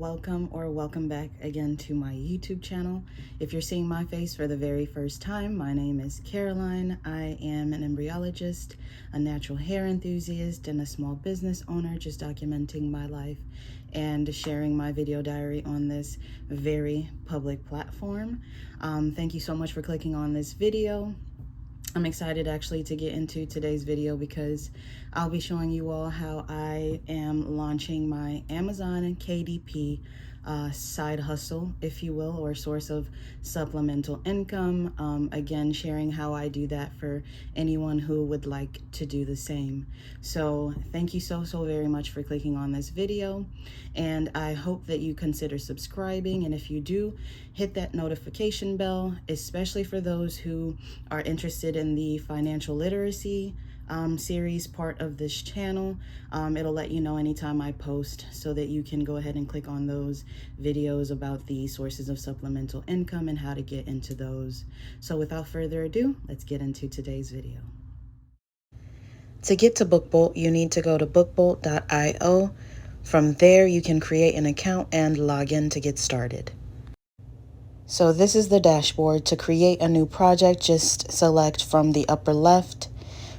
welcome back again to my YouTube channel. If you're seeing my face for the very first time, my name is Caroline. I am an embryologist, a natural hair enthusiast, and a small business owner, just documenting my life and sharing my video diary on this very public platform. Thank you so much for clicking on this video. I'm excited actually to get into today's video because I'll be showing you all how I am launching my Amazon and KDP side hustle, if you will, or source of supplemental income. Again, sharing how I do that for anyone who would like to do the same. So thank you so very much for clicking on this video, and I hope that you consider subscribing, and if you do, hit that notification bell, especially for those who are interested in the financial literacy series part of this channel. It'll let you know anytime I post so that you can go ahead and click on those videos about the sources of supplemental income and how to get into those. So without further ado, let's get into today's video. To get to BookBolt, you need to go to bookbolt.io. From there, you can create an account and log in to get started. So this is the dashboard. To create a new project, just select from the upper left.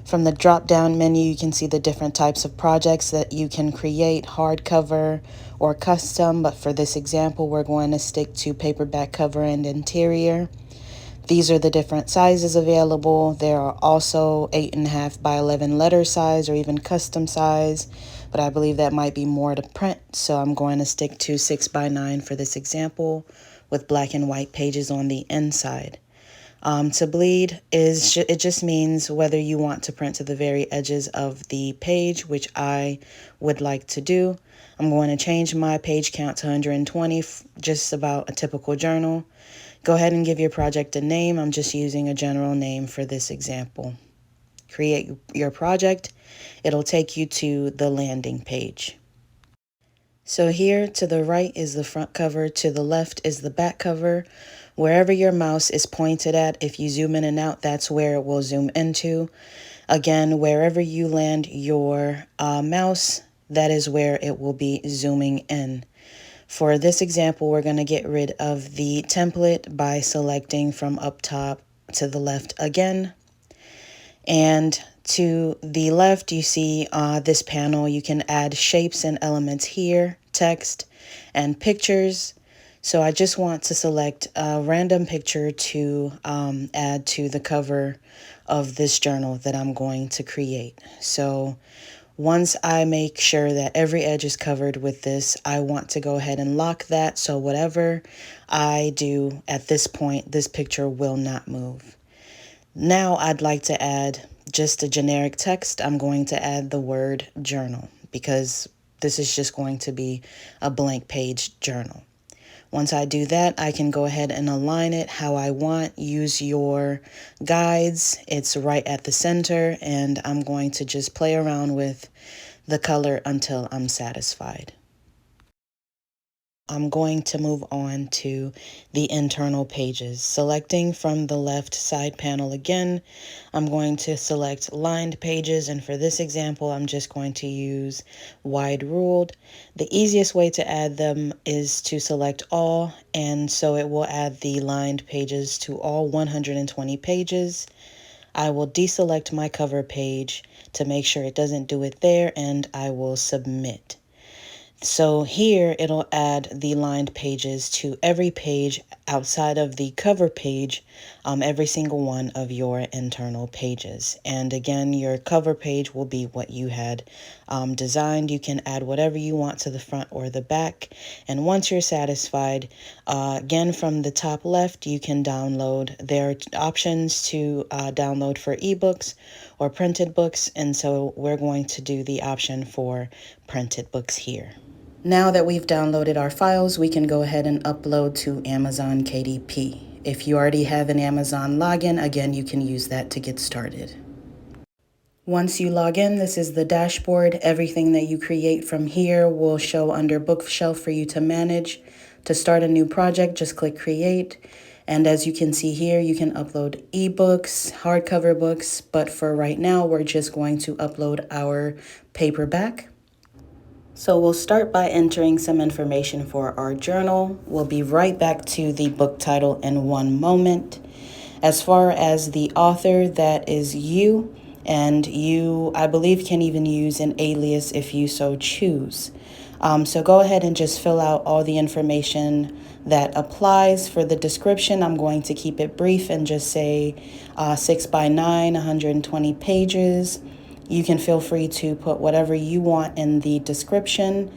From the drop-down menu, you can see the different types of projects that you can create, hardcover or custom, but for this example, we're going to stick to paperback cover and interior. These are the different sizes available. There are also 8.5 by 11 letter size or even custom size, but I believe that might be more to print, so I'm going to stick to 6 by 9 for this example with black and white pages on the inside. To bleed it just means whether you want to print to the very edges of the page, which I would like to do. I'm going to change my page count to 120, just about a typical journal. Go ahead and give your project a name. I'm just using a general name for this example. Create your project. It'll take you to the landing page. So here to the right is the front cover, to the left is the back cover. Wherever your mouse is pointed at, if you zoom in and out, that's where it will zoom into. Again, wherever you land your mouse, that is where it will be zooming in. For this example, we're going to get rid of the template by selecting from up top to the left again. And to the left, you see this panel. You can add shapes and elements here, text, and pictures. So I just want to select a random picture to add to the cover of this journal that I'm going to create. So once I make sure that every edge is covered with this, I want to go ahead and lock that. So whatever I do at this point, this picture will not move. Now I'd like to add just a generic text. I'm going to add the word journal because this is just going to be a blank page journal. Once I do that, I can go ahead and align it how I want. Use your guides. It's right at the center, and I'm going to just play around with the color until I'm satisfied. I'm going to move on to the internal pages. Selecting from the left side panel again, I'm going to select lined pages, and for this example, I'm just going to use wide ruled. The easiest way to add them is to select all, and so it will add the lined pages to all 120 pages. I will deselect my cover page to make sure it doesn't do it there, and I will submit. So here it'll add the lined pages to every page outside of the cover page, every single one of your internal pages. And again, your cover page will be what you had designed. You can add whatever you want to the front or the back. And once you're satisfied, again, from the top left, you can download. There are options to download for ebooks or printed books. And so we're going to do the option for printed books here. Now that we've downloaded our files, we can go ahead and upload to Amazon KDP. If you already have an Amazon login, again, you can use that to get started. Once you log in, this is the dashboard. Everything that you create from here will show under Bookshelf for you to manage. To start a new project, just click Create. And as you can see here, you can upload ebooks, hardcover books, but for right now, we're just going to upload our paperback. So we'll start by entering some information for our journal. We'll be right back to the book title in one moment. As far as the author, that is you, and you, I believe, can even use an alias if you so choose. So go ahead and just fill out all the information that applies. For the description, I'm going to keep it brief and just say 6 by 9, 120 pages. You can feel free to put whatever you want in the description.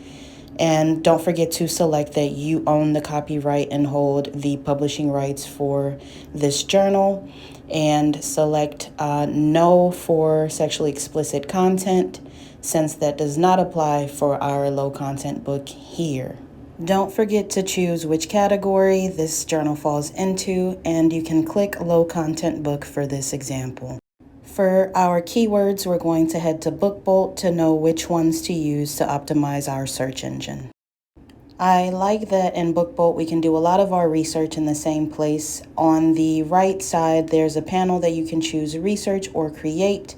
And don't forget to select that you own the copyright and hold the publishing rights for this journal. And select no for sexually explicit content, since that does not apply for our low content book here. Don't forget to choose which category this journal falls into, and you can click low content book for this example. For our keywords, we're going to head to BookBolt to know which ones to use to optimize our search engine. I like that in BookBolt we can do a lot of our research in the same place. On the right side, there's a panel that you can choose research or create,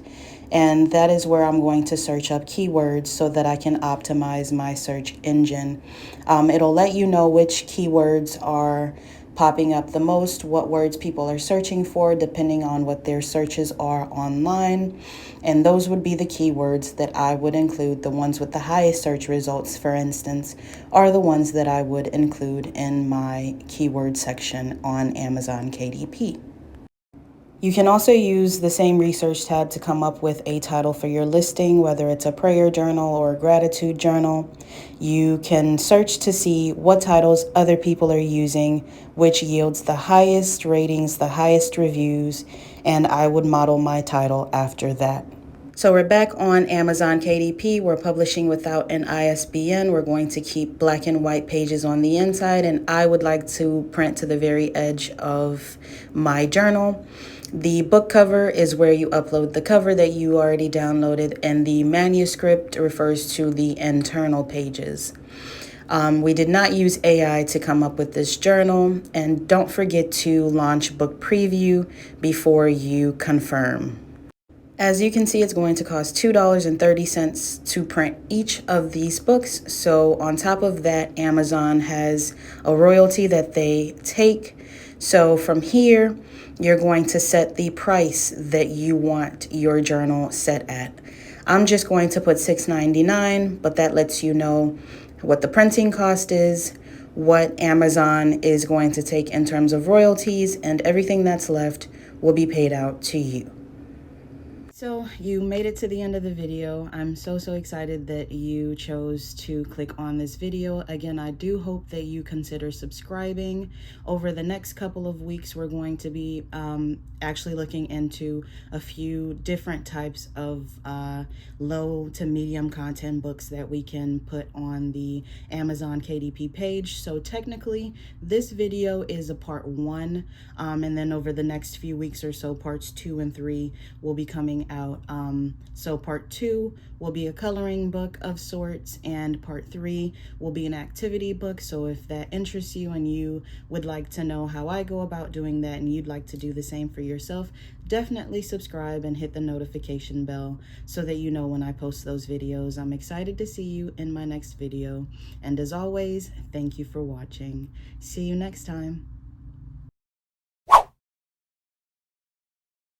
and that is where I'm going to search up keywords so that I can optimize my search engine. It'll let you know which keywords are popping up the most, what words people are searching for, depending on what their searches are online. And those would be the keywords that I would include. The ones with the highest search results, for instance, are the ones that I would include in my keyword section on Amazon KDP. You can also use the same research tab to come up with a title for your listing, whether it's a prayer journal or a gratitude journal. You can search to see what titles other people are using, which yields the highest ratings, the highest reviews, and I would model my title after that. So we're back on Amazon KDP. We're publishing without an ISBN. We're going to keep black and white pages on the inside, and I would like to print to the very edge of my journal. The book cover is where you upload the cover that you already downloaded, and the manuscript refers to the internal pages. We did not use AI to come up with this journal, and don't forget to launch book preview before you confirm. As you can see, it's going to cost $2.30 to print each of these books. So on top of that, Amazon has a royalty that they take. So from here, you're going to set the price that you want your journal set at. I'm just going to put $6.99, but that lets you know what the printing cost is, what Amazon is going to take in terms of royalties, and everything that's left will be paid out to you. So you made it to the end of the video. I'm so excited that you chose to click on this video. Again, I do hope that you consider subscribing. Over the next couple of weeks, we're going to be actually looking into a few different types of low to medium content books that we can put on the Amazon KDP page. So technically, this video is a part 1, and then over the next few weeks or so, parts 2 and 3 will be coming out. So part 2 will be a coloring book of sorts, and part 3 will be an activity book. So if that interests you and you would like to know how I go about doing that, and you'd like to do the same for yourself, definitely subscribe and hit the notification bell so that you know when I post those videos. I'm excited to see you in my next video. And as always, thank you for watching. See you next time.